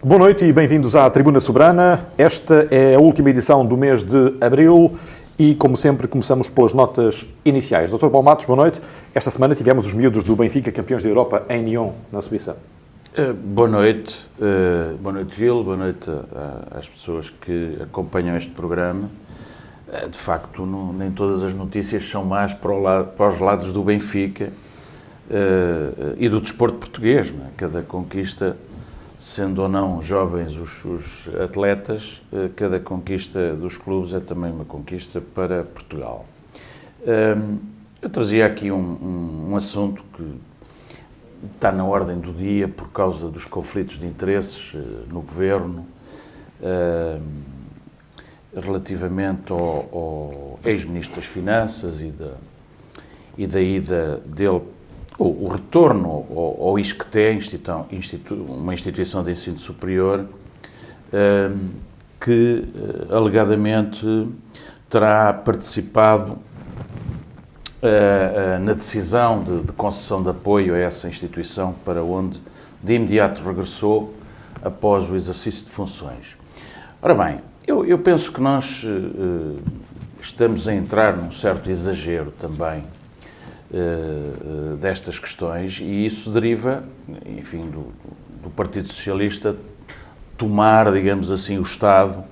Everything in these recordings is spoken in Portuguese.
Boa noite e bem-vindos à Tribuna Soberana. Esta é a última edição do mês de abril e, como sempre, começamos pelas notas iniciais. Dr. Paulo Matos, boa noite. Esta semana tivemos os miúdos do Benfica, campeões da Europa, em Nyon, na Suíça. Boa noite. Boa noite, Gil. Boa noite às pessoas que acompanham este programa. De facto, nem todas as notícias são más para os lados do Benfica e do desporto português. Não é? Cada conquista, sendo ou não jovens os atletas, cada conquista dos clubes é também uma conquista para Portugal. Eu trazia aqui um assunto que está na ordem do dia por causa dos conflitos de interesses no governo, relativamente ao ex-ministro das Finanças e da ida dele, o retorno ao ISCTE, uma instituição de ensino superior, que alegadamente terá participado na decisão de concessão de apoio a essa instituição, para onde de imediato regressou após o exercício de funções. Ora bem, eu penso que nós estamos a entrar num certo exagero também destas questões, e isso deriva, enfim, do Partido Socialista tomar, digamos assim, o Estado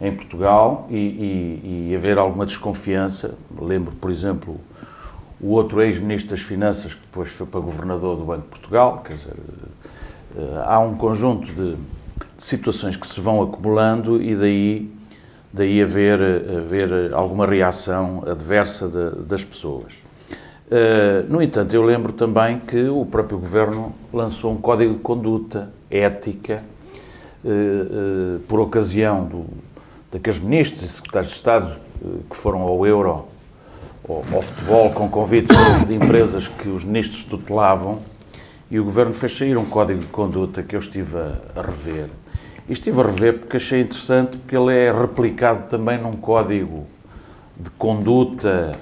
em Portugal e haver alguma desconfiança. Lembro, por exemplo, o outro ex-ministro das Finanças, que depois foi para governador do Banco de Portugal. Quer dizer, há um conjunto de situações que se vão acumulando e daí haver alguma reação adversa das pessoas. No entanto, eu lembro também que o próprio Governo lançou um código de conduta ética por ocasião daqueles ministros e secretários de Estado que foram ao Euro, ao futebol, com convites de empresas que os ministros tutelavam, e o Governo fez sair um código de conduta que eu estive a rever. E estive a rever porque achei interessante, porque ele é replicado também num código de conduta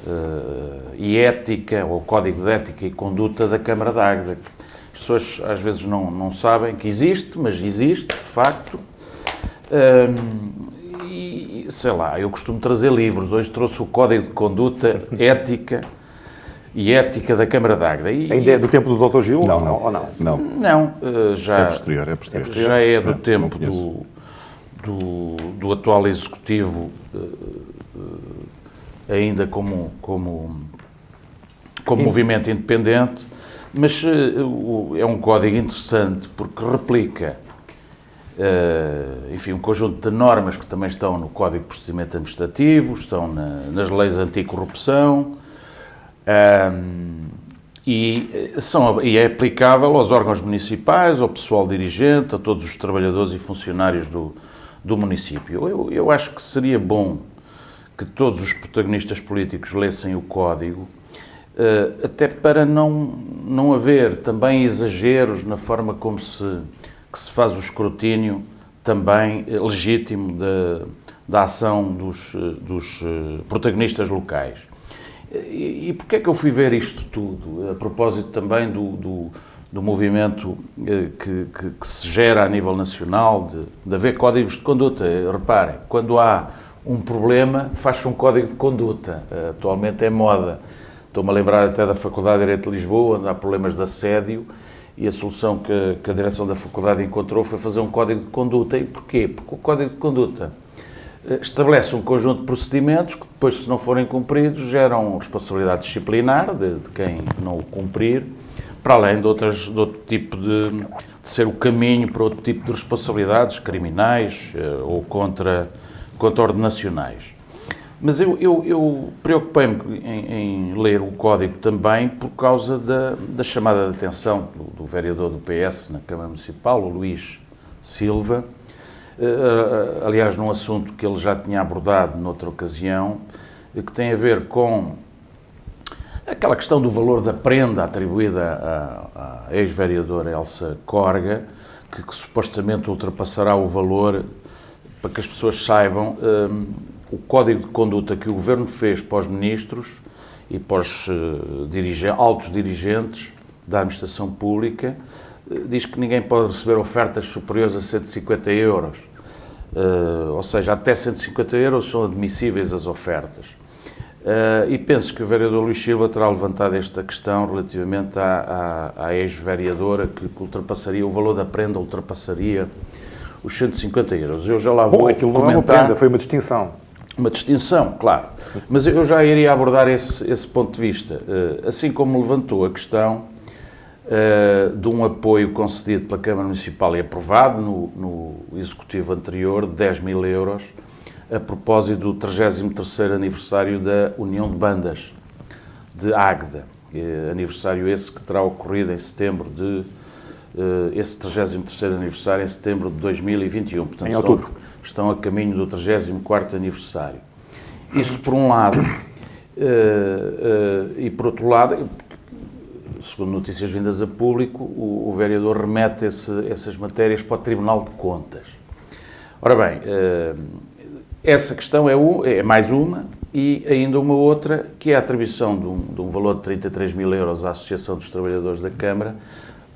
e ética, ou código de ética e conduta da Câmara de Águeda. As pessoas às vezes não sabem que existe, mas existe, de facto. E, sei lá, eu costumo trazer livros. Hoje trouxe o Código de Conduta Ética e Ética da Câmara de Águeda. Ainda é do tempo do Dr. Gil? Não. Não, já... É posterior. Já é do tempo do atual Executivo, ainda como movimento independente, mas é um código interessante porque replica, enfim, um conjunto de normas que também estão no Código de Procedimento Administrativo, estão nas leis anticorrupção, e é aplicável aos órgãos municipais, ao pessoal dirigente, a todos os trabalhadores e funcionários do município. Eu acho que seria bom que todos os protagonistas políticos lessem o Código, até para não haver também exageros na forma como que se faz o escrutínio também legítimo da ação dos protagonistas locais. E porquê é que eu fui ver isto tudo? A propósito também do movimento que se gera a nível nacional de haver códigos de conduta. Reparem, quando há um problema, faz-se um código de conduta. Atualmente é moda. Estou-me a lembrar até da Faculdade de Direito de Lisboa, onde há problemas de assédio, e a solução que a direção da faculdade encontrou foi fazer um código de conduta. E porquê? Porque o código de conduta estabelece um conjunto de procedimentos que depois, se não forem cumpridos, geram responsabilidade disciplinar de quem não o cumprir, para além de outro tipo de ser o caminho para outro tipo de responsabilidades criminais ou contra ordenacionais. Mas eu preocupei-me em ler o Código também por causa da chamada de atenção do vereador do PS na Câmara Municipal, o Luís Silva, aliás, num assunto que ele já tinha abordado noutra ocasião, que tem a ver com aquela questão do valor da prenda atribuída à ex-vereadora Elsa Corga, que supostamente ultrapassará o valor. Para que as pessoas saibam, o código de conduta que o Governo fez para os ministros e para os altos dirigentes da administração pública diz que ninguém pode receber ofertas superiores a 150 euros. Ou seja, até 150 euros são admissíveis as ofertas. E penso que o vereador Luís Silva terá levantado esta questão relativamente à ex-vereadora que ultrapassaria, o valor da prenda ultrapassaria os 150 euros. Eu já lá vou aquilo comentar. Não é uma prenda, foi uma distinção. Uma distinção, claro. Mas eu já iria abordar esse ponto de vista. Assim como levantou a questão de um apoio concedido pela Câmara Municipal e aprovado no Executivo anterior de 10 mil euros a propósito do 33º aniversário da União de Bandas de Águeda. Aniversário esse que terá ocorrido em setembro esse 33º aniversário em setembro de 2021. Portanto, em outubro. Estão a caminho do 34º aniversário. Isso por um lado. E por outro lado, segundo notícias vindas a público, o vereador remete essas matérias para o Tribunal de Contas. Ora bem, essa questão é mais uma, e ainda uma outra, que é a atribuição de um valor de 33 mil euros à Associação dos Trabalhadores da Câmara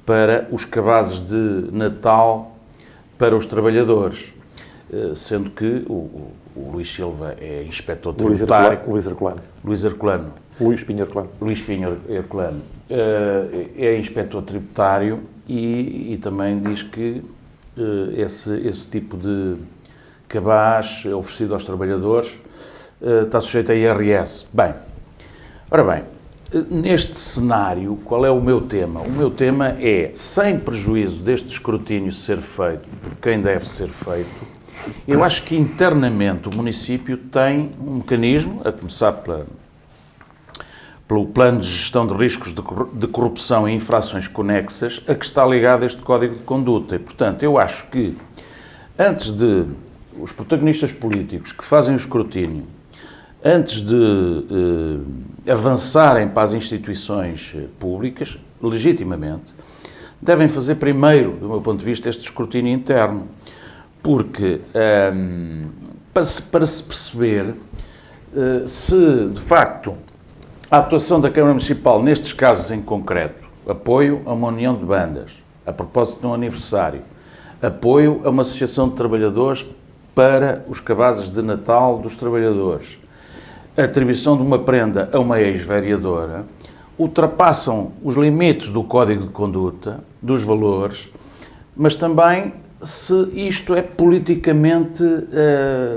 para os cabazes de Natal para os trabalhadores, sendo que o Luís Silva é inspetor tributário. Luís Herculano. Luís Pinho Herculano é inspetor tributário e também diz que esse tipo de cabaz oferecido aos trabalhadores está sujeito a IRS. Bem, ora bem, neste cenário, qual é o meu tema? O meu tema é, sem prejuízo deste escrutínio ser feito por quem deve ser feito, eu acho que internamente o município tem um mecanismo, a começar pelo plano de gestão de riscos de corrupção e infrações conexas, a que está ligado este Código de Conduta. E, portanto, eu acho que, antes de os protagonistas políticos que fazem o escrutínio, antes de avançarem para as instituições públicas, legitimamente, devem fazer primeiro, do meu ponto de vista, este escrutínio interno. Porque, para se perceber se, de facto, a atuação da Câmara Municipal, nestes casos em concreto, apoio a uma união de bandas, a propósito de um aniversário, apoio a uma associação de trabalhadores para os cabazes de Natal dos trabalhadores, a atribuição de uma prenda a uma ex-vereadora, ultrapassam os limites do Código de Conduta, dos valores, mas também se isto é politicamente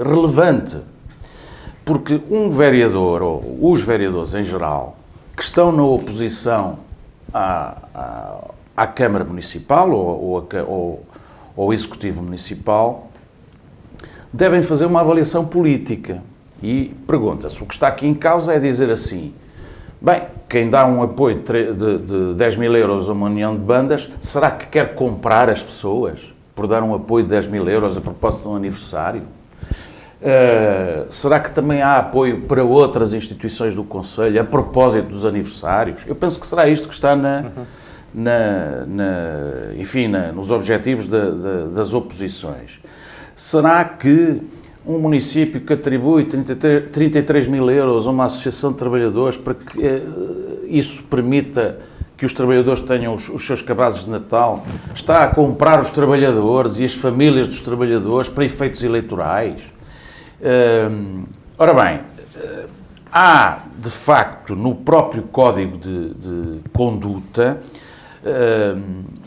relevante. Porque um vereador, ou os vereadores em geral, que estão na oposição à Câmara Municipal ou ao Executivo Municipal, devem fazer uma avaliação política. E pergunta-se, o que está aqui em causa é dizer assim, bem, quem dá um apoio de 10 mil euros a uma união de bandas, será que quer comprar as pessoas por dar um apoio de 10 mil euros a propósito de um aniversário? Será que também há apoio para outras instituições do Conselho a propósito dos aniversários? Eu penso que será isto que está nos objetivos das oposições. Será que um município que atribui 33 mil euros a uma associação de trabalhadores para que isso permita que os trabalhadores tenham os seus cabazes de Natal, está a comprar os trabalhadores e as famílias dos trabalhadores para efeitos eleitorais? Ora bem, há, de facto, no próprio Código de Conduta,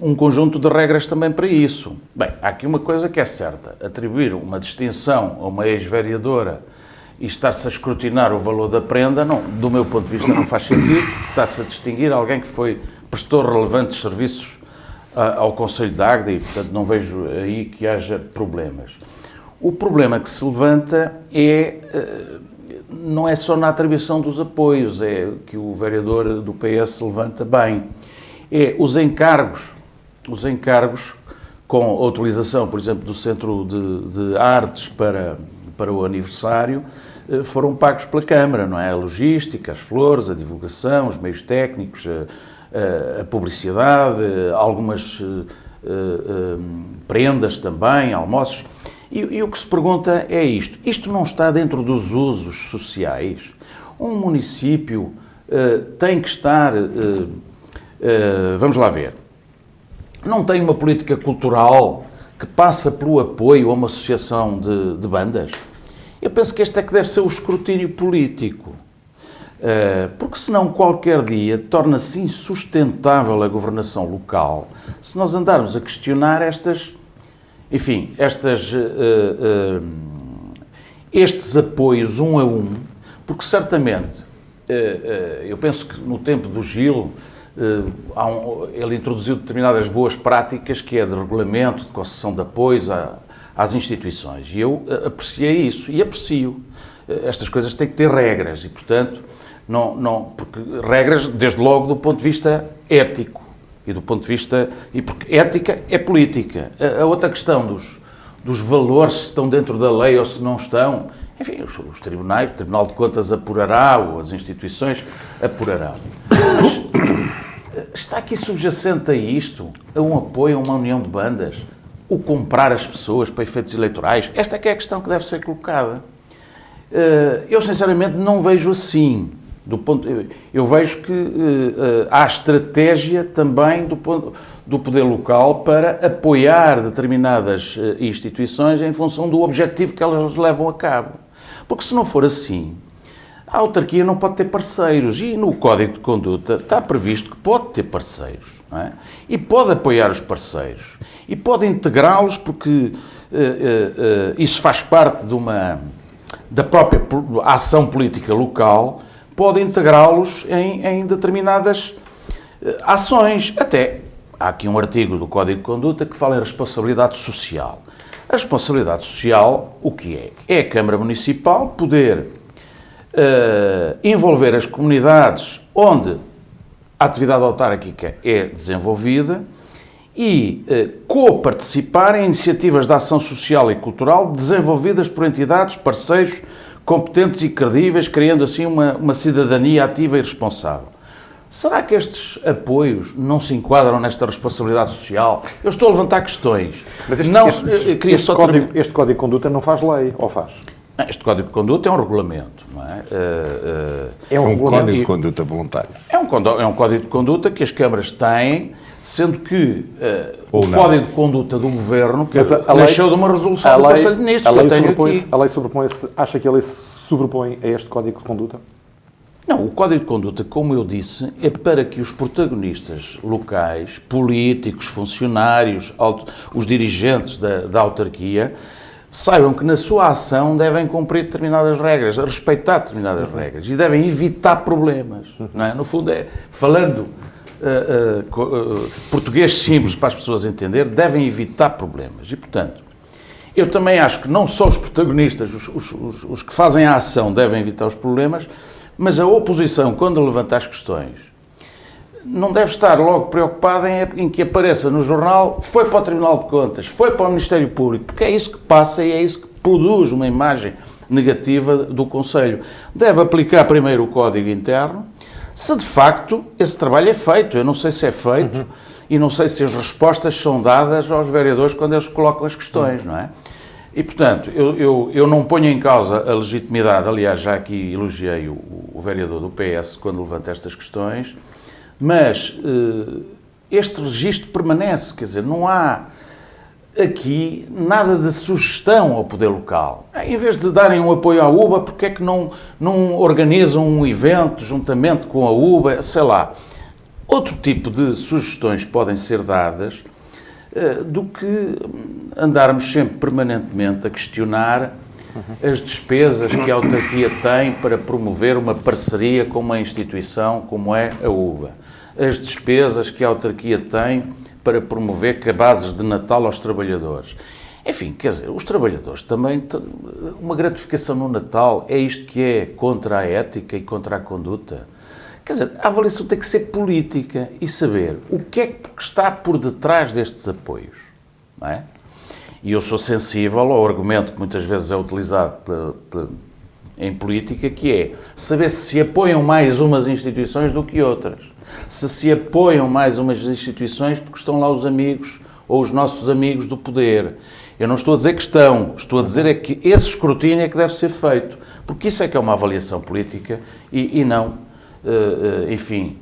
um conjunto de regras também para isso. Bem, há aqui uma coisa que é certa. Atribuir uma distinção a uma ex-vereadora e estar-se a escrutinar o valor da prenda, não, do meu ponto de vista, não faz sentido, porque está-se a distinguir alguém que prestou relevantes serviços ao Conselho de Águeda e, portanto, não vejo aí que haja problemas. O problema que se levanta não é só na atribuição dos apoios, é que o vereador do PS levanta bem, é os encargos com a utilização, por exemplo, do Centro de Artes para o aniversário, foram pagos pela Câmara, não é? A logística, as flores, a divulgação, os meios técnicos, a publicidade, algumas prendas também, almoços. E o que se pergunta é isto. Isto não está dentro dos usos sociais? Um município tem que estar... vamos lá ver. não tem uma política cultural que passa pelo apoio a uma associação de bandas? Eu penso que este é que deve ser o escrutínio político. Porque senão qualquer dia torna-se insustentável a governação local se nós andarmos a questionar estes apoios um a um, porque certamente, eu penso que no tempo do Gil, ele introduziu determinadas boas práticas, que é de regulamento, de concessão de apoios às instituições, e eu apreciei isso, e aprecio. Estas coisas têm que ter regras, e portanto, porque regras, desde logo, do ponto de vista ético, e porque ética é política. A outra questão dos valores, se estão dentro da lei ou se não estão, enfim, os tribunais, o Tribunal de Contas apurará, ou as instituições apurarão. Mas está aqui subjacente a isto, a um apoio a uma união de bandas, o comprar as pessoas para efeitos eleitorais? Esta é que é a questão que deve ser colocada. Eu, sinceramente, não vejo assim. Eu vejo que há estratégia também do poder local para apoiar determinadas instituições em função do objetivo que elas levam a cabo. Porque se não for assim, a autarquia não pode ter parceiros, e no Código de Conduta está previsto que pode ter parceiros, não é? E pode apoiar os parceiros, e pode integrá-los, porque isso faz parte da própria ação política local, pode integrá-los em determinadas ações. Até há aqui um artigo do Código de Conduta que fala em responsabilidade social. A responsabilidade social, o que é? É a Câmara Municipal poder envolver as comunidades onde a atividade autárquica é desenvolvida e co-participar em iniciativas de ação social e cultural desenvolvidas por entidades, parceiros, competentes e credíveis, criando assim uma cidadania ativa e responsável. Será que estes apoios não se enquadram nesta responsabilidade social? Eu estou a levantar questões. Mas este Código de Conduta não faz lei, ou faz? Este Código de Conduta é um regulamento, não é? É um Código de Conduta voluntário. É um Código de Conduta que as câmaras têm, sendo que o Código de Conduta do Governo que nasceu de uma resolução do Conselho de Ministros que eu tenho aqui. A lei sobrepõe-se, acha que a lei se sobrepõe a este Código de Conduta? Não, o Código de Conduta, como eu disse, é para que os protagonistas locais, políticos, funcionários, os dirigentes da autarquia, saibam que na sua ação devem cumprir determinadas regras, respeitar determinadas regras e devem evitar problemas. Não é? No fundo, falando português simples para as pessoas entenderem, devem evitar problemas. E, portanto, eu também acho que não só os protagonistas, os que fazem a ação devem evitar os problemas, mas a oposição, quando levanta as questões, não deve estar logo preocupada em que apareça no jornal, foi para o Tribunal de Contas, foi para o Ministério Público, porque é isso que passa e é isso que produz uma imagem negativa do Conselho. Deve aplicar primeiro o Código Interno, se de facto esse trabalho é feito. Eu não sei se é feito e não sei se as respostas são dadas aos vereadores quando eles colocam as questões, não é? E, portanto, eu não ponho em causa a legitimidade, aliás, já aqui elogiei o vereador do PS quando levanta estas questões, mas este registro permanece, quer dizer, não há aqui nada de sugestão ao poder local. Em vez de darem um apoio à UBA, porque é que não organizam um evento juntamente com a UBA, sei lá. Outro tipo de sugestões podem ser dadas do que andarmos sempre permanentemente a questionar as despesas que a autarquia tem para promover uma parceria com uma instituição como é a UBA, as despesas que a autarquia tem para promover cabazes de Natal aos trabalhadores. Enfim, quer dizer, os trabalhadores também, uma gratificação no Natal, é isto que é contra a ética e contra a conduta? Quer dizer, a avaliação tem que ser política e saber o que é que está por detrás destes apoios, não é? E eu sou sensível ao argumento que muitas vezes é utilizado em política, que é saber se apoiam mais umas instituições do que outras. Se apoiam mais umas instituições porque estão lá os amigos ou os nossos amigos do poder. Eu não estou a dizer que estão, estou a dizer é que esse escrutínio é que deve ser feito, porque isso é que é uma avaliação política e não, enfim,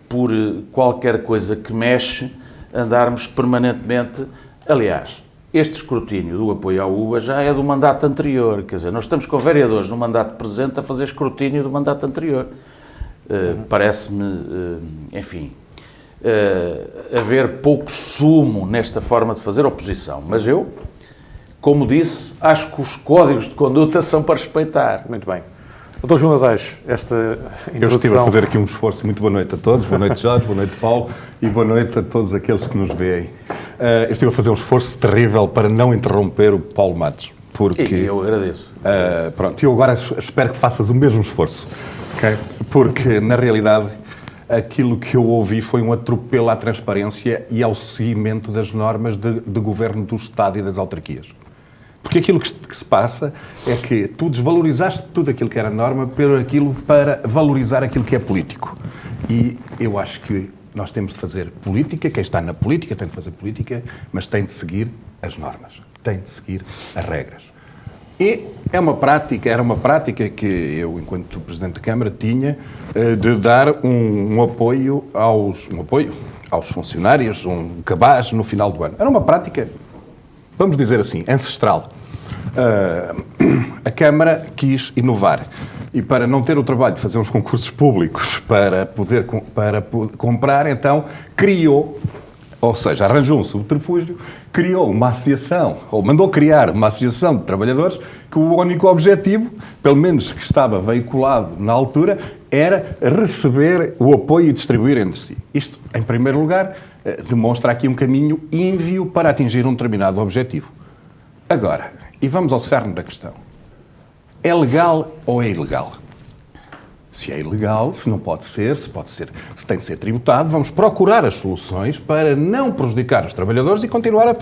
por qualquer coisa que mexe andarmos permanentemente... Aliás, este escrutínio do apoio à UBA já é do mandato anterior. Quer dizer, nós estamos com vereadores no mandato presente a fazer escrutínio do mandato anterior. Parece-me, enfim, haver pouco sumo nesta forma de fazer oposição. Mas eu, como disse, acho que os códigos de conduta são para respeitar. Muito bem. Dr. João Nadais, esta introdução... Eu estive a fazer aqui um esforço. Muito boa noite a todos. Boa noite, Jorge. Boa noite, Paulo. E boa noite a todos aqueles que nos veem. Eu estive a fazer um esforço terrível para não interromper o Paulo Matos. Porque, e eu agradeço. Pronto, eu agora espero que faças o mesmo esforço. Okay? Porque, na realidade, aquilo que eu ouvi foi um atropelo à transparência e ao seguimento das normas de governo do Estado e das autarquias. Porque aquilo que se passa é que tu desvalorizaste tudo aquilo que era norma para valorizar aquilo que é político. E eu acho que nós temos de fazer política, quem está na política tem de fazer política, mas tem de seguir as normas, tem de seguir as regras. E era uma prática que eu, enquanto Presidente da Câmara, tinha de dar um apoio aos funcionários, um cabaz no final do ano. Era uma prática, vamos dizer assim, ancestral. A Câmara quis inovar e, para não ter o trabalho de fazer uns concursos públicos para poder comprar, então criou, ou seja, arranjou um subterfúgio, criou uma associação, ou mandou criar uma associação de trabalhadores que o único objetivo, pelo menos que estava veiculado na altura, era receber o apoio e distribuir entre si. Isto, em primeiro lugar, demonstra aqui um caminho ínvio para atingir um determinado objetivo. Agora, e vamos ao cerne da questão. É legal ou é ilegal? Se é ilegal, se não pode ser, se tem de ser tributado, vamos procurar as soluções para não prejudicar os trabalhadores e continuar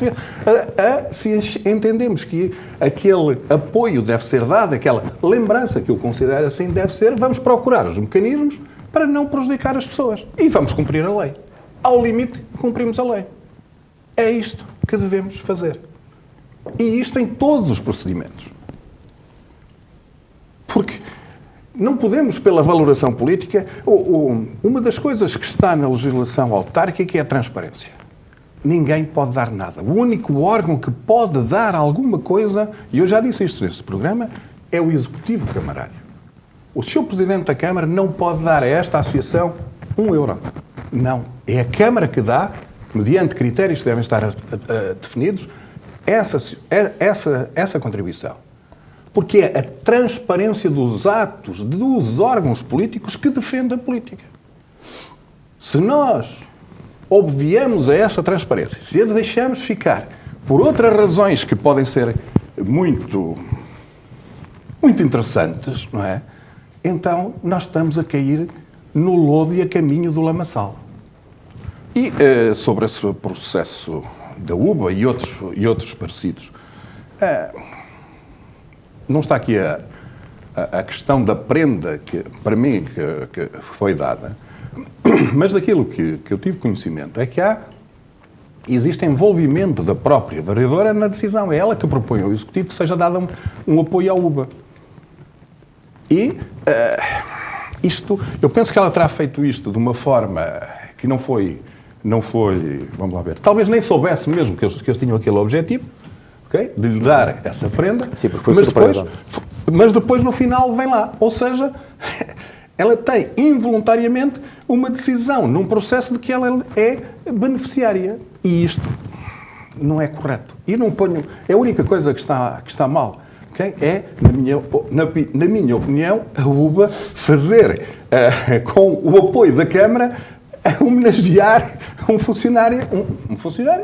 se entendemos que aquele apoio deve ser dado, aquela lembrança que eu considero assim deve ser, vamos procurar os mecanismos para não prejudicar as pessoas. E vamos cumprir a lei. Ao limite, cumprimos a lei. É isto que devemos fazer. E isto em todos os procedimentos. Porque não podemos, pela valoração política, uma das coisas que está na legislação autárquica é a transparência. Ninguém pode dar nada. O único órgão que pode dar alguma coisa, e eu já disse isto neste programa, é o Executivo Camarário. O Sr. Presidente da Câmara não pode dar a esta associação €1. Não. É a Câmara que dá, mediante critérios que devem estar definidos, essa contribuição. Porque é a transparência dos atos dos órgãos políticos que defende a política. Se nós obviamos a essa transparência, se a deixamos ficar por outras razões que podem ser muito interessantes, não é? Então nós estamos a cair no lodo e a caminho do lamaçal. E sobre esse processo da UBA e outros parecidos, não está aqui a questão da prenda que, para mim, que foi dada, mas daquilo que eu tive conhecimento é que existe envolvimento da própria vereadora na decisão. É ela que propõe ao Executivo que seja dado um apoio à UBA. E eu penso que ela terá feito isto de uma forma que não foi, vamos lá ver, talvez nem soubesse mesmo que eles tinham aquele objetivo, okay? De lhe dar essa prenda. Sim, porque foi surpresa. Mas depois no final vem lá. Ou seja, ela tem involuntariamente uma decisão num processo de que ela é beneficiária. E isto não é correto. E não ponho... É a única coisa que está mal. Okay? É, na minha opinião, a UBA fazer, com o apoio da Câmara, homenagear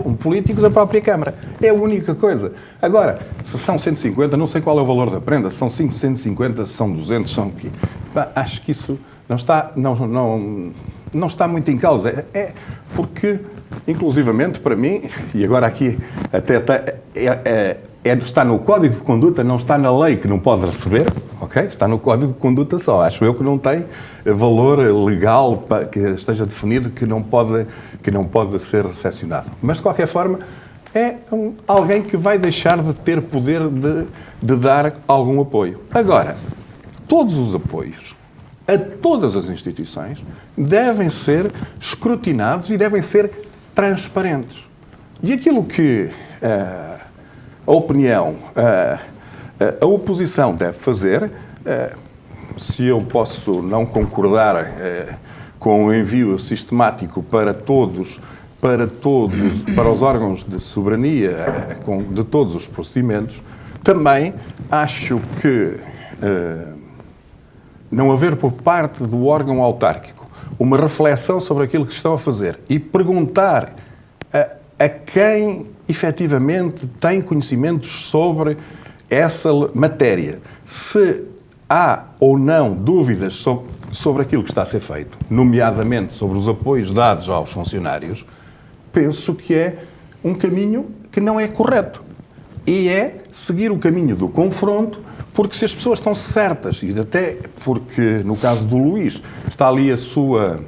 um político da própria Câmara. É a única coisa. Agora, se são 150, não sei qual é o valor da prenda, se são 150, se são 200, são o quê? Acho que isso não está muito em causa. É porque, inclusivamente, para mim, e agora aqui até está no Código de Conduta, não está na lei que não pode receber, ok? Está no Código de Conduta só. Acho eu que não tem valor legal que esteja definido que não pode ser recepcionado. Mas, de qualquer forma, é alguém que vai deixar de ter poder de dar algum apoio. Agora, todos os apoios a todas as instituições devem ser escrutinados e devem ser transparentes. E aquilo que a opinião, a oposição deve fazer, se eu posso não concordar com o envio sistemático para os órgãos de soberania de todos os procedimentos, também acho que não haver por parte do órgão autárquico uma reflexão sobre aquilo que estão a fazer e perguntar a quem efetivamente tem conhecimentos sobre essa matéria, se há ou não dúvidas sobre aquilo que está a ser feito, nomeadamente sobre os apoios dados aos funcionários, penso que é um caminho que não é correto. E é seguir o caminho do confronto, porque se as pessoas estão certas, e até porque no caso do Luís está ali a sua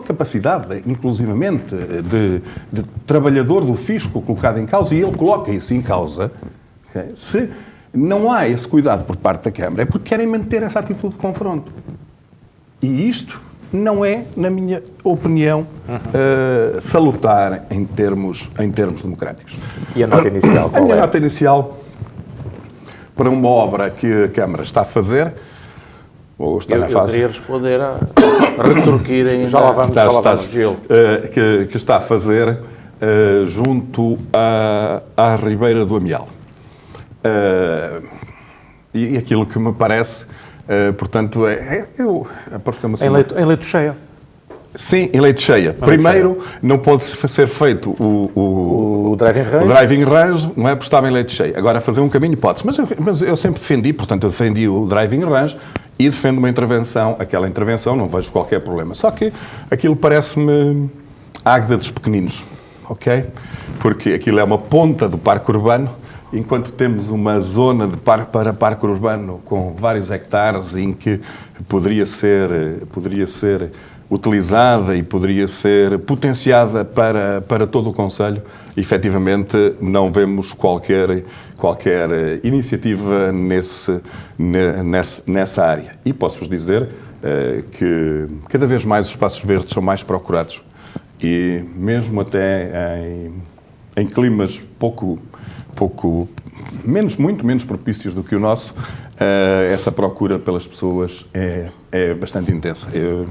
capacidade, inclusivamente, de trabalhador do fisco colocado em causa, e ele coloca isso em causa, okay? Se não há esse cuidado por parte da Câmara, é porque querem manter essa atitude de confronto. E isto não é, na minha opinião, salutar em termos democráticos. E a nota inicial? A minha nota inicial, para uma obra que a Câmara está a fazer, ou está na fase... Eu queria responder a retorquir ainda. Já lá vamos, Gil. Que está a fazer junto à Ribeira do Amial. E aquilo que me parece, portanto, apareceu-me assim... Em leito cheia. Sim, em leite cheia. Primeiro, não pode ser feito o driving range, não é? Porque estava em leite cheia. Agora, fazer um caminho pode-se. Mas eu sempre defendi, portanto, eu defendi o driving range e defendo uma intervenção. Aquela intervenção, não vejo qualquer problema. Só que aquilo parece-me Águeda dos pequeninos, ok? Porque aquilo é uma ponta do parque urbano, enquanto temos uma zona para parque urbano com vários hectares em que poderia ser utilizada e poderia ser potenciada para todo o concelho, efetivamente não vemos qualquer iniciativa nessa área. E posso-vos dizer que cada vez mais os espaços verdes são mais procurados e mesmo até em climas muito menos propícios do que o nosso, essa procura pelas pessoas é bastante intensa. Eu,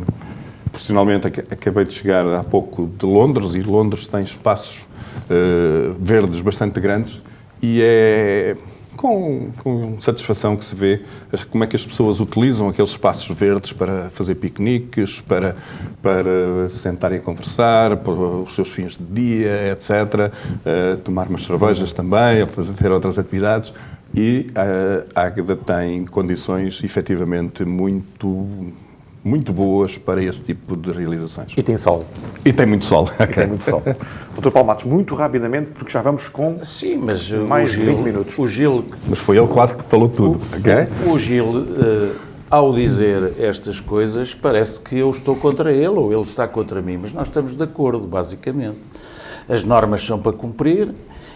profissionalmente, acabei de chegar há pouco de Londres, e Londres tem espaços verdes bastante grandes, e é com satisfação que se vê como é que as pessoas utilizam aqueles espaços verdes para fazer piqueniques, para se sentarem a conversar, para os seus fins de dia, etc., tomar umas cervejas também, ter outras atividades, e a Águeda tem condições, efetivamente, muito boas para esse tipo de realizações. E tem sol. E tem muito sol. E tem muito sol. Dr. Paulo Matos, muito rapidamente, porque já vamos com mais de 20 minutos. O Gil... Mas foi ele quase que falou tudo. O Gil, ao dizer estas coisas, parece que eu estou contra ele ou ele está contra mim, mas nós estamos de acordo, basicamente. As normas são para cumprir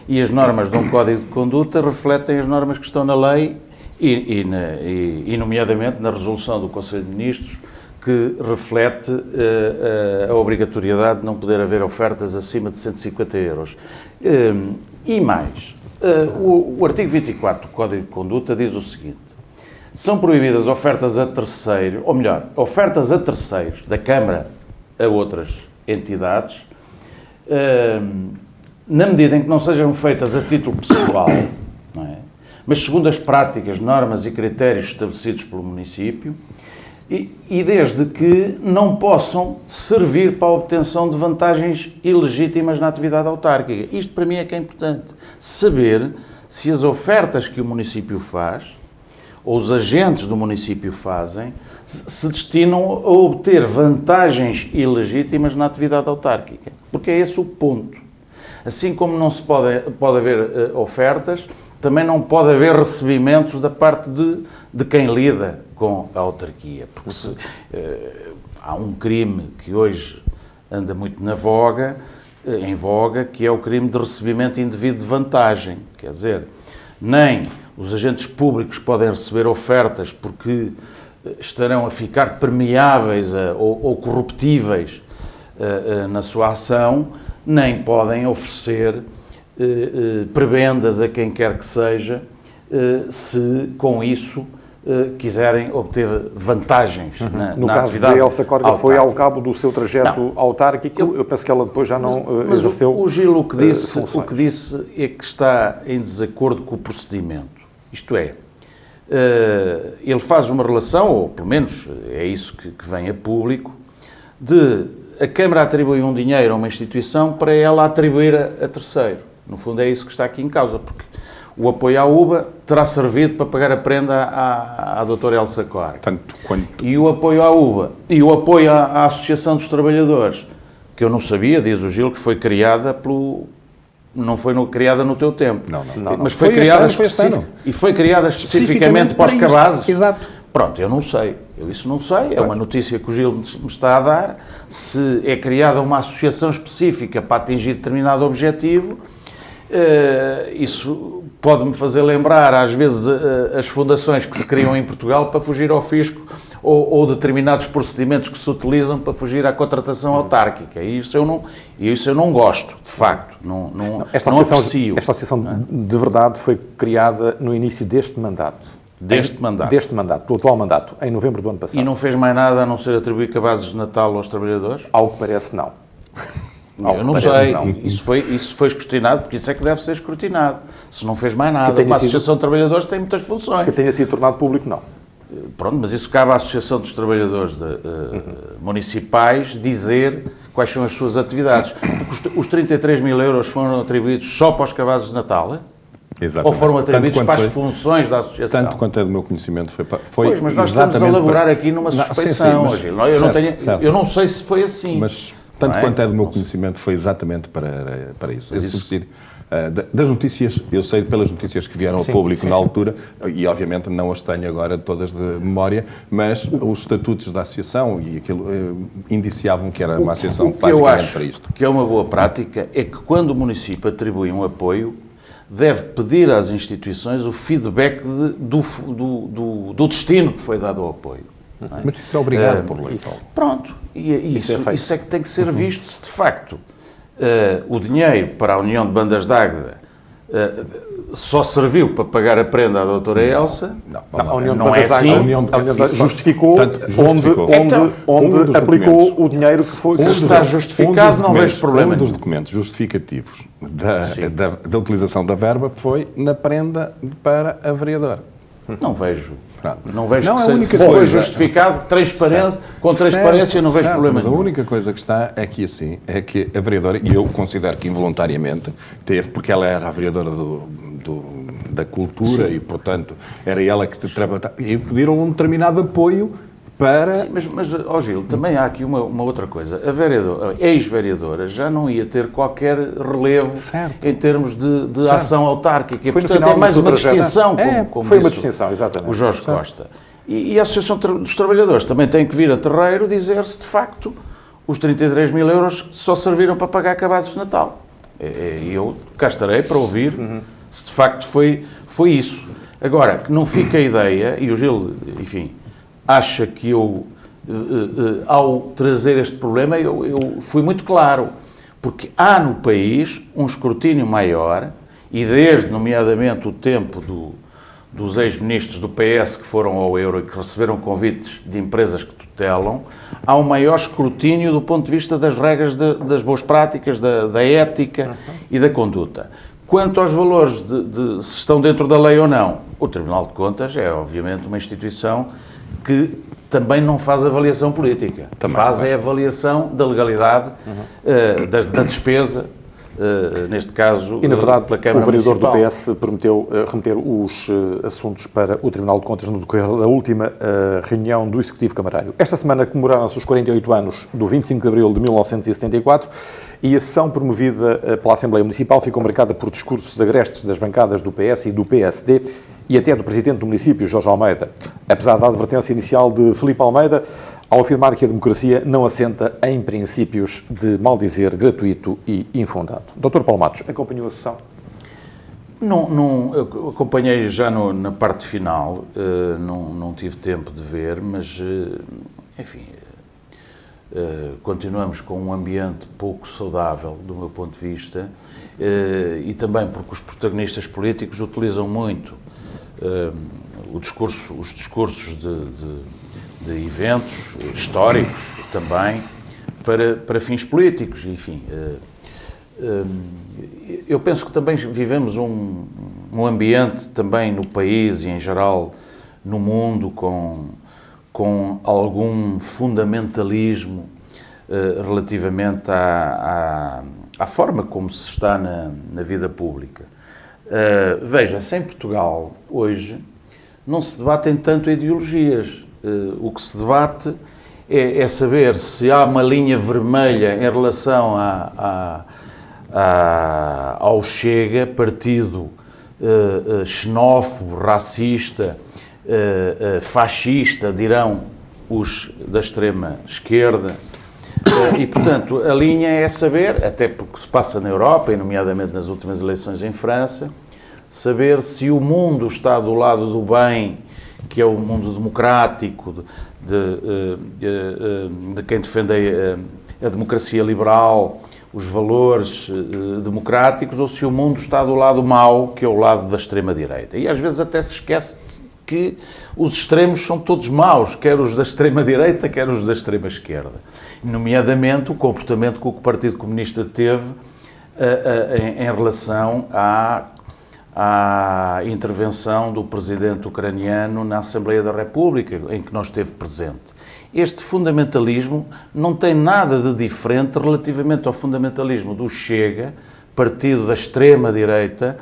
e as normas de um código de conduta refletem as normas que estão na lei e nomeadamente na resolução do Conselho de Ministros, que reflete a obrigatoriedade de não poder haver ofertas acima de 150 euros. E mais, o artigo 24 do Código de Conduta diz o seguinte: são proibidas ofertas a terceiros, ou melhor, ofertas a terceiros da Câmara a outras entidades, na medida em que não sejam feitas a título pessoal, não é? Mas segundo as práticas, normas e critérios estabelecidos pelo município, e desde que não possam servir para a obtenção de vantagens ilegítimas na atividade autárquica. Isto para mim é que é importante. Saber se as ofertas que o município faz, ou os agentes do município fazem, se destinam a obter vantagens ilegítimas na atividade autárquica. Porque é esse o ponto. Assim como não se pode haver ofertas, também não pode haver recebimentos da parte de quem lida com a autarquia. Porque há um crime que hoje anda muito em voga, que é o crime de recebimento indevido de vantagem. Quer dizer, nem os agentes públicos podem receber ofertas porque estarão a ficar permeáveis ou corruptíveis na sua ação, nem podem oferecer prebendas a quem quer que seja, se com isso quiserem obter vantagens na No caso atividade de Elsa Córrega, autárquica. foi ao cabo do seu trajeto autárquico. Eu penso que ela depois já não Mas exerceu o Gil o que funções. disse é que está em desacordo com o procedimento. Isto é, ele faz uma relação, ou pelo menos é isso que vem a público, de a Câmara atribui um dinheiro a uma instituição para ela atribuir a terceiro. No fundo é isso que está aqui em causa, porque o apoio à UBA terá servido para pagar a prenda à doutora Elsa Córrega. Tanto quanto... E o apoio à UBA e o apoio à Associação dos Trabalhadores, que eu não sabia, diz o Gil, que foi criada não foi criada no teu tempo. Não. Mas foi criada especificamente para os cabazes. Exato. Pronto, eu não sei. Eu isso não sei. É uma notícia que o Gil me está a dar. Se é criada uma associação específica para atingir determinado objetivo, isso pode-me fazer lembrar, às vezes, as fundações que se criam em Portugal para fugir ao fisco ou determinados procedimentos que se utilizam para fugir à contratação autárquica. E isso eu não gosto, de facto. Não aprecio. Esta associação de verdade foi criada no início deste mandato. Deste mandato, do atual mandato, em novembro do ano passado. E não fez mais nada a não ser atribuir cabazes de Natal aos trabalhadores? Ao que parece, não. Eu não sei. Isso foi escrutinado, porque isso é que deve ser escrutinado. Se não fez mais nada, uma Associação de Trabalhadores tem muitas funções. Que tenha sido tornado público, não. Pronto, mas isso cabe à Associação dos Trabalhadores Municipais dizer quais são as suas atividades. Porque os 33 mil euros foram atribuídos só para os cabazes de Natal? Exatamente. Ou foram atribuídos para as funções da Associação? Tanto quanto é do meu conhecimento foi Pois, mas nós estamos a elaborar aqui numa suspeição. Eu não sei se foi assim. Mas tanto quanto é do meu conhecimento foi exatamente para isso. Esse subsídio. Das notícias, eu sei pelas notícias que vieram ao público na altura, e obviamente não as tenho agora todas de memória, mas os estatutos da associação e aquilo indiciavam que era uma associação basicamente para isto. O que eu acho que é uma boa prática é que quando o município atribui um apoio, deve pedir às instituições o feedback do destino que foi dado ao apoio. Não é? Mas isso é obrigado por lei. Pronto, isso é que tem que ser visto se de facto o dinheiro para a União de Bandas d'Águeda só serviu para pagar a prenda à doutora Elsa. A União de não é Bandas assim. d'Água justificou onde aplicou o dinheiro que foi... Se está justificado, não vejo problema. Um dos documentos justificativos da utilização da verba foi na prenda para a vereadora. Não vejo. Não vejo que foi justificado, com transparência, não vejo problema nenhum. nenhum. A única coisa que está aqui assim é que a vereadora, e eu considero que involuntariamente teve, porque ela era a vereadora da cultura e, portanto, era ela que trabalhava, e pediram um determinado apoio para... Sim, mas Gil, também há aqui uma outra coisa. A ex-vereadora já não ia ter qualquer relevo em termos de ação autárquica. E, portanto, é mais uma distinção, como foi uma distinção, exatamente. O Jorge Costa. E a Associação dos Trabalhadores também tem que vir a terreiro dizer se, de facto, os 33 mil euros só serviram para pagar cabazes de Natal. E eu cá estarei para ouvir se, de facto, foi isso. Agora, que não fica a ideia, e o Gil, enfim... acha que eu, ao trazer este problema, eu fui muito claro, porque há no país um escrutínio maior, e desde, nomeadamente, o tempo dos ex-ministros do PS que foram ao euro e que receberam convites de empresas que tutelam, há um maior escrutínio do ponto de vista das regras das boas práticas, da ética e da conduta. Quanto aos valores se estão dentro da lei ou não, o Tribunal de Contas é, obviamente, uma instituição que também não faz avaliação política. Faz a avaliação da legalidade, da despesa, neste caso, e, na verdade, pela Câmara o vereador do Municipal. PS prometeu remeter os assuntos para o Tribunal de Contas no decorrer da última reunião do Executivo Camarário. Esta semana comemoraram-se os 48 anos do 25 de abril de 1974 e a sessão promovida pela Assembleia Municipal ficou marcada por discursos agrestes das bancadas do PS e do PSD e até do Presidente do município, Jorge Almeida. Apesar da advertência inicial de Filipe Almeida, ao afirmar que a democracia não assenta em princípios de maldizer gratuito e infundado. Dr. Paulo Matos, acompanhou a sessão? Não, eu acompanhei já na parte final, não tive tempo de ver, mas, enfim, continuamos com um ambiente pouco saudável, do meu ponto de vista, e também porque os protagonistas políticos utilizam muito os discursos de eventos históricos também para fins políticos, enfim. Eu penso que também vivemos um ambiente também no país e em geral no mundo com algum fundamentalismo relativamente à forma como se está na vida pública. Veja-se, em Portugal, hoje, não se debatem tanto ideologias. O que se debate é saber se há uma linha vermelha em relação ao Chega, partido xenófobo, racista, fascista, dirão os da extrema-esquerda. E, portanto, a linha é saber, até porque se passa na Europa, e nomeadamente nas últimas eleições em França, saber se o mundo está do lado do bem, que é o mundo democrático, de quem defende a democracia liberal, os valores democráticos, ou se o mundo está do lado mau, que é o lado da extrema-direita. E às vezes até se esquece que os extremos são todos maus, quer os da extrema-direita, quer os da extrema-esquerda. Nomeadamente o comportamento que o Partido Comunista teve em relação à intervenção do presidente ucraniano na Assembleia da República, em que não esteve presente. Este fundamentalismo não tem nada de diferente relativamente ao fundamentalismo do Chega, partido da extrema-direita,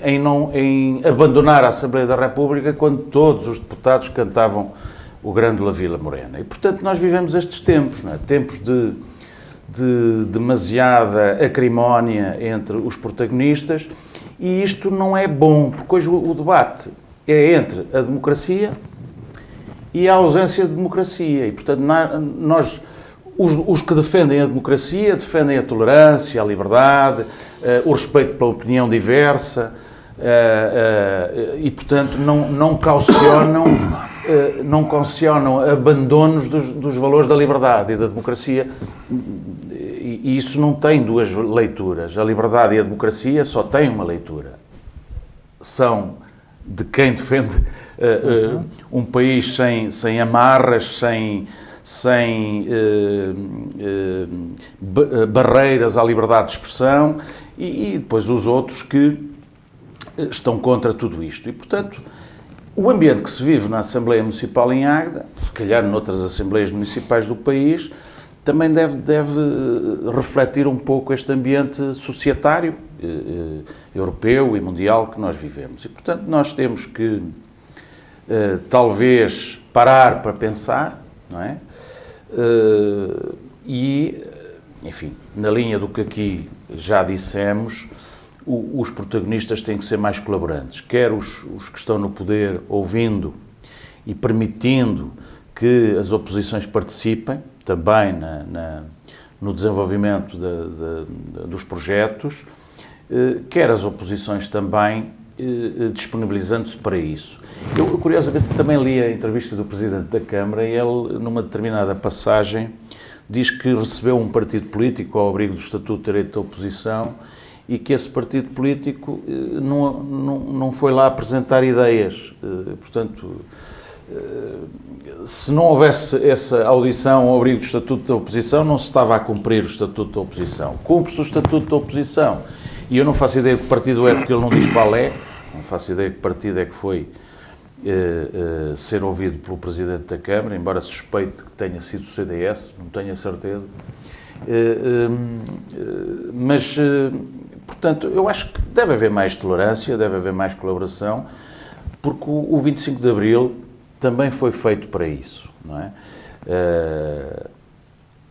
em abandonar a Assembleia da República quando todos os deputados cantavam o grande La Vila Morena. E, portanto, nós vivemos estes tempos, não é? Tempos de demasiada acrimónia entre os protagonistas, e isto não é bom, porque hoje o debate é entre a democracia e a ausência de democracia. E, portanto, nós, os que defendem a democracia, defendem a tolerância, a liberdade, o respeito pela opinião diversa, e, portanto, não caucionam abandonos dos valores da liberdade e da democracia, e isso não tem duas leituras. A liberdade e a democracia só têm uma leitura. São de quem defende um país sem amarras, sem barreiras à liberdade de expressão, e depois os outros que estão contra tudo isto. E, portanto, o ambiente que se vive na Assembleia Municipal em Águeda, se calhar noutras Assembleias Municipais do país, também deve refletir um pouco este ambiente societário, europeu e mundial que nós vivemos. E, portanto, nós temos que, talvez, parar para pensar, não é? E, enfim, na linha do que aqui já dissemos, os protagonistas têm que ser mais colaborantes, quer os que estão no poder ouvindo e permitindo que as oposições participem também no desenvolvimento dos projetos, quer as oposições também disponibilizando-se para isso. Eu, curiosamente, também li a entrevista do Presidente da Câmara e ele, numa determinada passagem, diz que recebeu um partido político ao abrigo do Estatuto de Direito da Oposição e que esse partido político não foi lá apresentar ideias. Portanto, se não houvesse essa audição ao abrigo do Estatuto da Oposição, não se estava a cumprir o Estatuto da Oposição. Cumpre-se o Estatuto da Oposição. E eu não faço ideia de que partido é, porque ele não diz qual é. Não faço ideia de que partido é que foi ser ouvido pelo Presidente da Câmara, embora suspeite que tenha sido o CDS, não tenho a certeza. Mas, portanto, eu acho que deve haver mais tolerância, deve haver mais colaboração, porque o 25 de Abril também foi feito para isso, não é?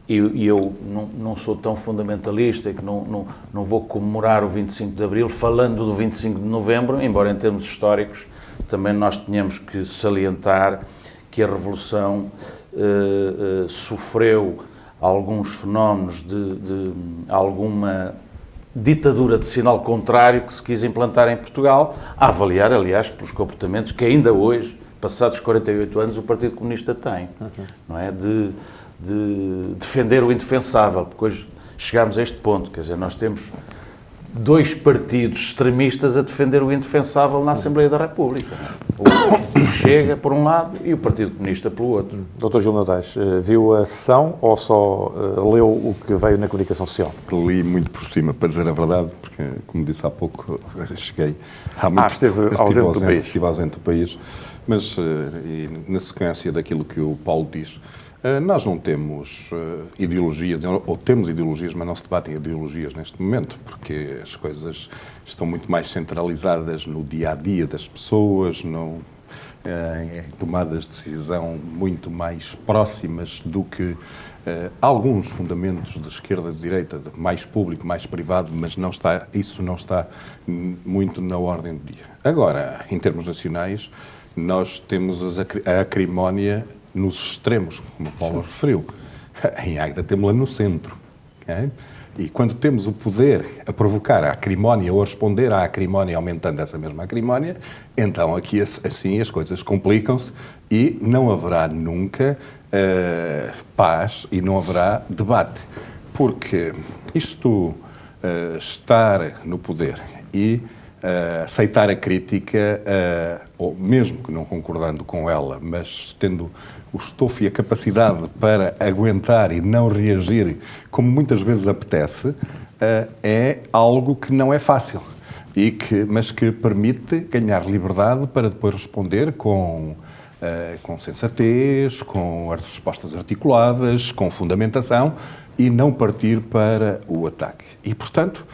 E eu não sou tão fundamentalista, que não vou comemorar o 25 de Abril falando do 25 de Novembro, embora em termos históricos também nós tenhamos que salientar que a Revolução sofreu alguns fenómenos de alguma ditadura de sinal contrário que se quis implantar em Portugal, a avaliar, aliás, pelos comportamentos que ainda hoje passados 48 anos, o Partido Comunista tem, não é? De defender o indefensável, porque hoje chegámos a este ponto, quer dizer, nós temos 2 partidos extremistas a defender o indefensável na Assembleia da República. O Chega, por um lado, e o Partido Comunista, pelo outro. Dr. Gil Nadais, viu a sessão ou só leu o que veio na comunicação social? Li muito por cima, para dizer a verdade, porque, como disse há pouco, cheguei... Esteve ausente do país. Estive ausente do país, mas e na sequência daquilo que o Paulo diz, nós não temos ideologias, ou temos ideologias, mas não se debatem ideologias neste momento, porque as coisas estão muito mais centralizadas no dia-a-dia das pessoas, em tomadas de decisão muito mais próximas do que alguns fundamentos de esquerda e de direita, mais público, mais privado, mas isso não está muito na ordem do dia. Agora, em termos nacionais, nós temos a acrimónia nos extremos, como o Paulo referiu. Em Águeda temos-la no centro. Okay? E quando temos o poder a provocar a acrimónia ou a responder à acrimónia, aumentando essa mesma acrimónia, então aqui assim as coisas complicam-se e não haverá nunca paz e não haverá debate. Porque estar no poder e aceitar a crítica, ou mesmo que não concordando com ela, mas tendo o estofo e a capacidade para aguentar e não reagir como muitas vezes apetece, é algo que não é fácil, mas que permite ganhar liberdade para depois responder com sensatez, com respostas articuladas, com fundamentação e não partir para o ataque. E, portanto,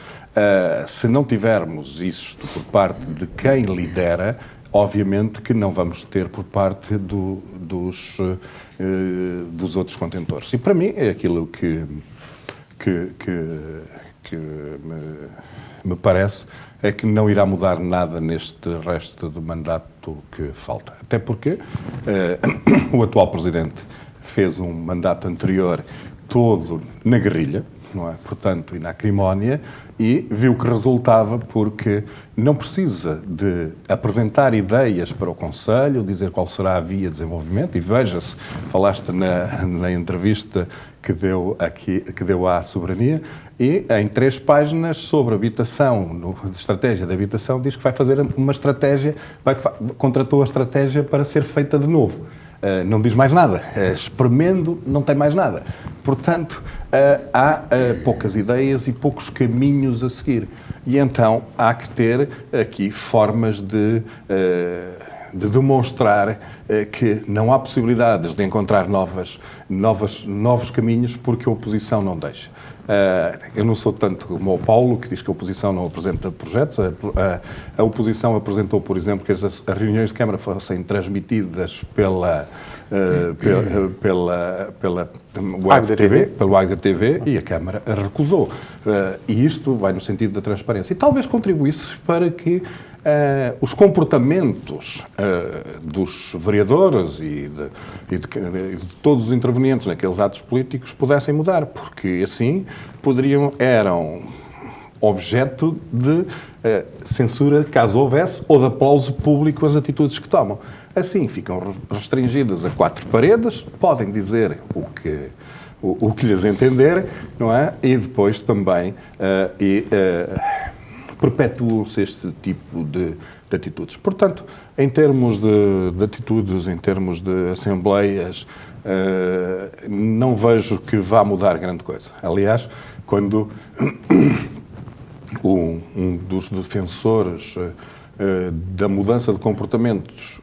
se não tivermos isto por parte de quem lidera, obviamente que não vamos ter por parte dos outros contentores. E para mim é aquilo que me parece é que não irá mudar nada neste resto do mandato que falta. Até porque o atual Presidente fez um mandato anterior todo na guerrilha, não é? Portanto, e na acrimónia, e viu que resultava porque não precisa de apresentar ideias para o Conselho, dizer qual será a via de desenvolvimento, e veja-se, falaste na entrevista que deu à Soberania, e em 3 páginas sobre habitação, de estratégia de habitação, diz que vai fazer uma estratégia, contratou a estratégia para ser feita de novo. Não diz mais nada. Espremendo, não tem mais nada. Portanto, há poucas ideias e poucos caminhos a seguir. E então há que ter aqui formas de demonstrar que não há possibilidades de encontrar novos caminhos porque a oposição não deixa. Eu não sou tanto como o Paulo, que diz que a oposição não apresenta projetos. A oposição apresentou, por exemplo, que as reuniões de Câmara fossem transmitidas pela Águeda TV, e a Câmara recusou. E isto vai no sentido da transparência. E talvez contribuísse para que os comportamentos dos vereadores e de todos os intervenientes naqueles atos políticos pudessem mudar, porque assim eram objeto de censura, caso houvesse, ou de aplauso público às atitudes que tomam. Assim ficam restringidas a 4 paredes, podem dizer o que lhes entender, não é? E depois também perpetuam-se este tipo de atitudes. Portanto, em termos de atitudes, em termos de assembleias, não vejo que vá mudar grande coisa. Aliás, quando um dos defensores da mudança de comportamentos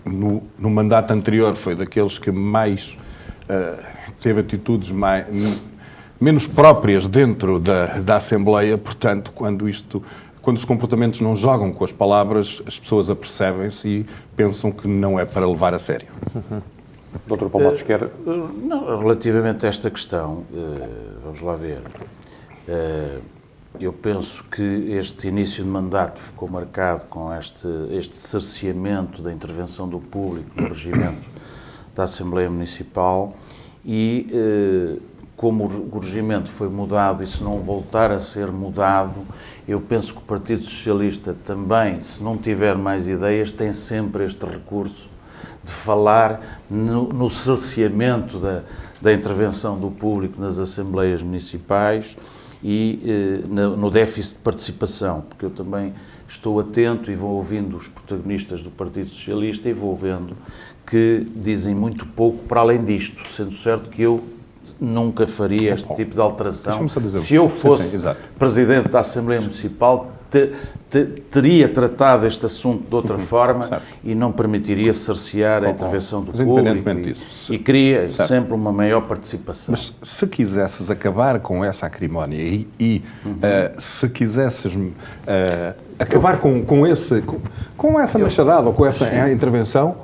no mandato anterior foi daqueles que mais teve atitudes menos próprias dentro da Assembleia, portanto, quando os comportamentos não jogam com as palavras, as pessoas apercebem-se e pensam que não é para levar a sério. Dr. Paulo Matos quer... Não, relativamente a esta questão, vamos lá ver. Eu penso que este início de mandato ficou marcado com este cerceamento da intervenção do público no regimento da Assembleia Municipal e, como o regimento foi mudado e se não voltar a ser mudado, eu penso que o Partido Socialista também, se não tiver mais ideias, tem sempre este recurso de falar no cerceamento da intervenção do público nas assembleias municipais e no déficit de participação, porque eu também estou atento e vou ouvindo os protagonistas do Partido Socialista e vou vendo que dizem muito pouco para além disto, sendo certo que eu nunca faria este tipo de alteração. Se eu fosse Presidente da Assembleia Municipal, teria tratado este assunto de outra forma e não permitiria cercear a intervenção do público e queria sempre uma maior participação. Mas se quisesses acabar com essa acrimónia se quisesses acabar com essa machadada ou com essa intervenção,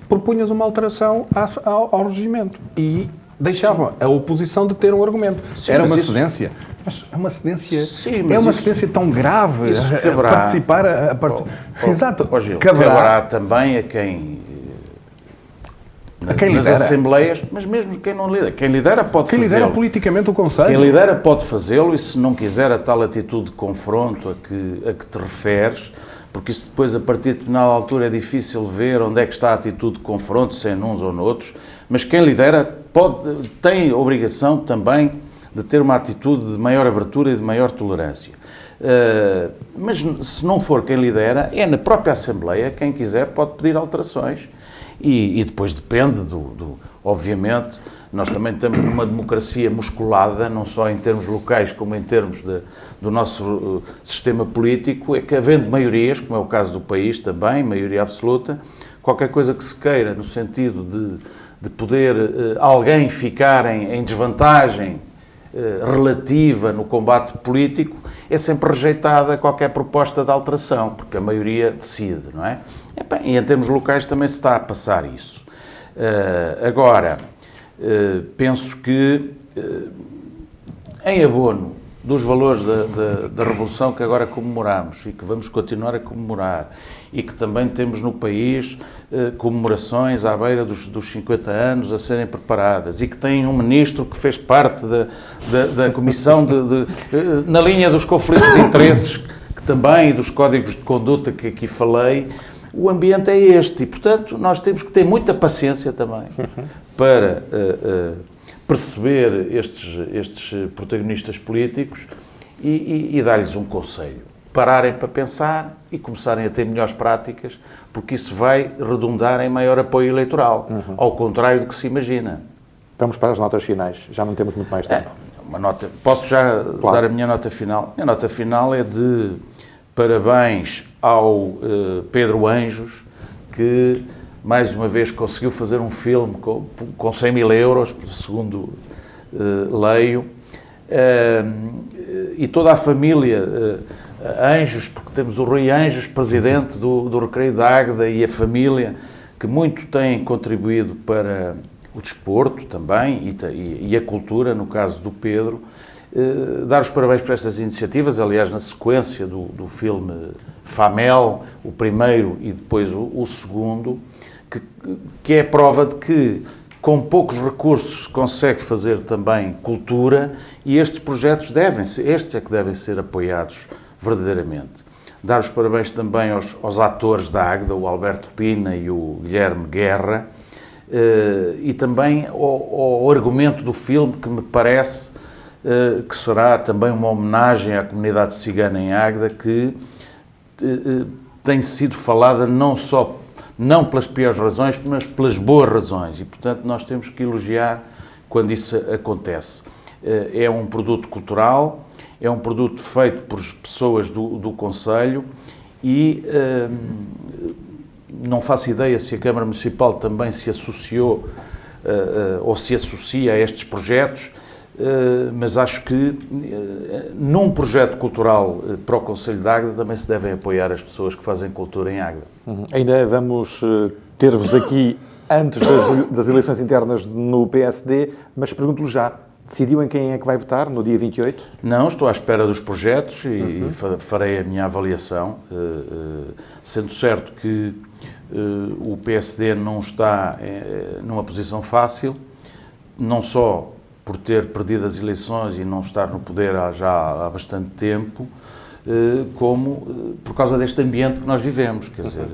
propunhas uma alteração ao regimento e deixava a oposição de ter um argumento. Era uma cedência. Mas é uma cedência, cedência tão grave participar. Exato. Caberá também a quem nas lidera. assembleias, mas mesmo quem não lidera. Quem lidera pode fazê-lo. Quem lidera politicamente o Conselho. Quem lidera pode fazê-lo e se não quiser a tal atitude de confronto a que te referes, porque isso depois, a partir de determinada altura, é difícil ver onde é que está a atitude de confronto, se é nuns ou noutros, mas quem lidera tem a obrigação também de ter uma atitude de maior abertura e de maior tolerância. Mas se não for quem lidera, é na própria Assembleia, quem quiser pode pedir alterações e depois depende obviamente, nós também estamos numa democracia musculada, não só em termos locais como em termos do nosso sistema político, é que havendo maiorias, como é o caso do país também, maioria absoluta, qualquer coisa que se queira no sentido de poder alguém ficar em desvantagem relativa no combate político, é sempre rejeitada qualquer proposta de alteração, porque a maioria decide, não é? E em termos locais também se está a passar isso. Agora, penso que, em abono dos valores da Revolução que agora comemoramos e que vamos continuar a comemorar e que também temos no país comemorações à beira dos 50 anos a serem preparadas e que tem um ministro que fez parte da comissão na linha dos conflitos de interesses que também, e dos códigos de conduta que aqui falei, o ambiente é este e, portanto, nós temos que ter muita paciência também para perceber estes protagonistas políticos e dar-lhes um conselho. Pararem para pensar e começarem a ter melhores práticas, porque isso vai redundar em maior apoio eleitoral, ao contrário do que se imagina. Vamos para as notas finais, já não temos muito mais tempo. Posso já dar a minha nota final? A minha nota final é de parabéns ao Pedro Anjos, que mais uma vez conseguiu fazer um filme com 100 mil euros, segundo leio, e toda a família Anjos, porque temos o Rui Anjos, presidente do Recreio da Águeda, e a família, que muito têm contribuído para o desporto também e a cultura, no caso do Pedro. Dar os parabéns por estas iniciativas, aliás, na sequência do filme Famel, o primeiro e depois o segundo, que é a prova de que com poucos recursos se consegue fazer também cultura e estes projetos estes é que devem ser apoiados verdadeiramente. Dar os parabéns também aos atores da Águeda, o Alberto Pina e o Guilherme Guerra, e também ao argumento do filme, que me parece que será também uma homenagem à comunidade cigana em Águeda, que tem sido falada não pelas piores razões, mas pelas boas razões, e portanto nós temos que elogiar quando isso acontece. É um produto cultural, é um produto feito por pessoas do Conselho e não faço ideia se a Câmara Municipal também se associou ou se associa a estes projetos, mas acho que num projeto cultural para o Conselho de Águeda também se devem apoiar as pessoas que fazem cultura em Águeda. Ainda vamos ter-vos aqui antes das eleições internas no PSD, mas pergunto-lhe já, decidiu em quem é que vai votar no dia 28? Não, estou à espera dos projetos e farei a minha avaliação, sendo certo que o PSD não está numa posição fácil, não só por ter perdido as eleições e não estar no poder já há bastante tempo, como por causa deste ambiente que nós vivemos. Quer dizer,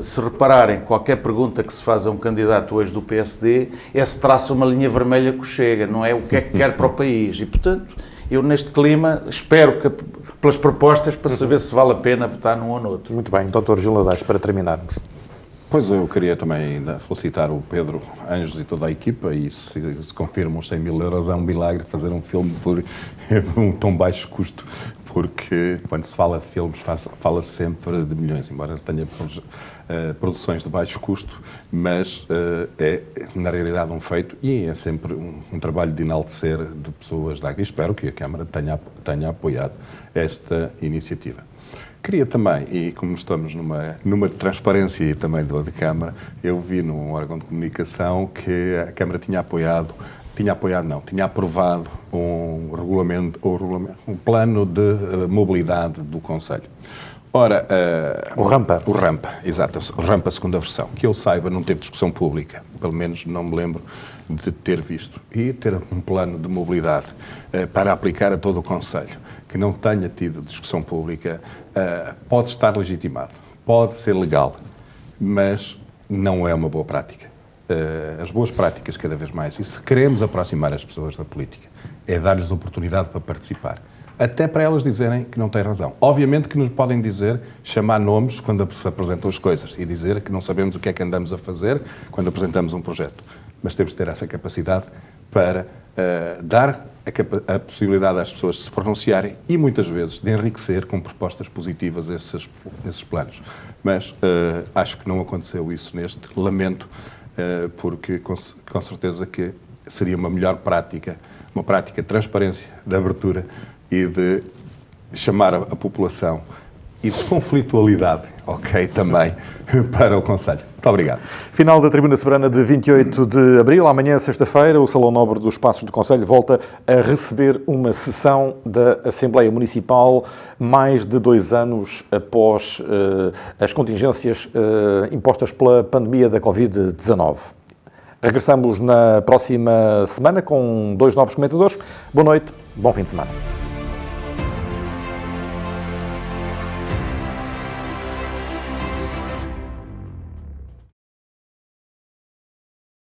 se repararem, qualquer pergunta que se faz a um candidato hoje do PSD, se traça uma linha vermelha que o Chega, não é o que é que quer para o país. E, portanto, eu neste clima espero pelas propostas para saber se vale a pena votar num ou noutro. Muito bem, Dr. Gil Nadares, para terminarmos. Pois eu queria também ainda felicitar o Pedro Anjos e toda a equipa, e se confirmam os 100 mil euros é um milagre fazer um filme por um tão baixo custo, porque quando se fala de filmes fala-se sempre de milhões, embora tenha produções de baixo custo, mas é na realidade um feito e é sempre um trabalho de enaltecer de pessoas da área. Espero que a Câmara tenha apoiado esta iniciativa. Queria também, e como estamos numa transparência e também da Câmara, eu vi num órgão de comunicação que a Câmara tinha aprovado um plano de mobilidade do Conselho. Ora, O Rampa, exato, o Rampa segunda versão, que eu saiba não teve discussão pública, pelo menos não me lembro de ter visto. E ter um plano de mobilidade para aplicar a todo o Conselho, que não tenha tido discussão pública, pode estar legitimado, pode ser legal, mas não é uma boa prática. As boas práticas cada vez mais, e se queremos aproximar as pessoas da política, é dar-lhes oportunidade para participar. Até para elas dizerem que não têm razão. Obviamente que nos podem chamar nomes quando se apresentam as coisas e dizer que não sabemos o que é que andamos a fazer quando apresentamos um projeto. Mas temos de ter essa capacidade para dar a possibilidade às pessoas de se pronunciarem e muitas vezes de enriquecer com propostas positivas esses planos. Mas acho que não aconteceu isso neste, lamento, porque com certeza que seria uma melhor prática, uma prática de transparência, de abertura e de chamar a população e de conflitualidade, também, para o Conselho. Muito obrigado. Final da Tribuna Soberana de 28 de abril. Amanhã, sexta-feira, o Salão Nobre dos Passos do Conselho volta a receber uma sessão da Assembleia Municipal mais de 2 anos após as contingências impostas pela pandemia da Covid-19. Regressamos na próxima semana com 2 novos comentadores. Boa noite, bom fim de semana.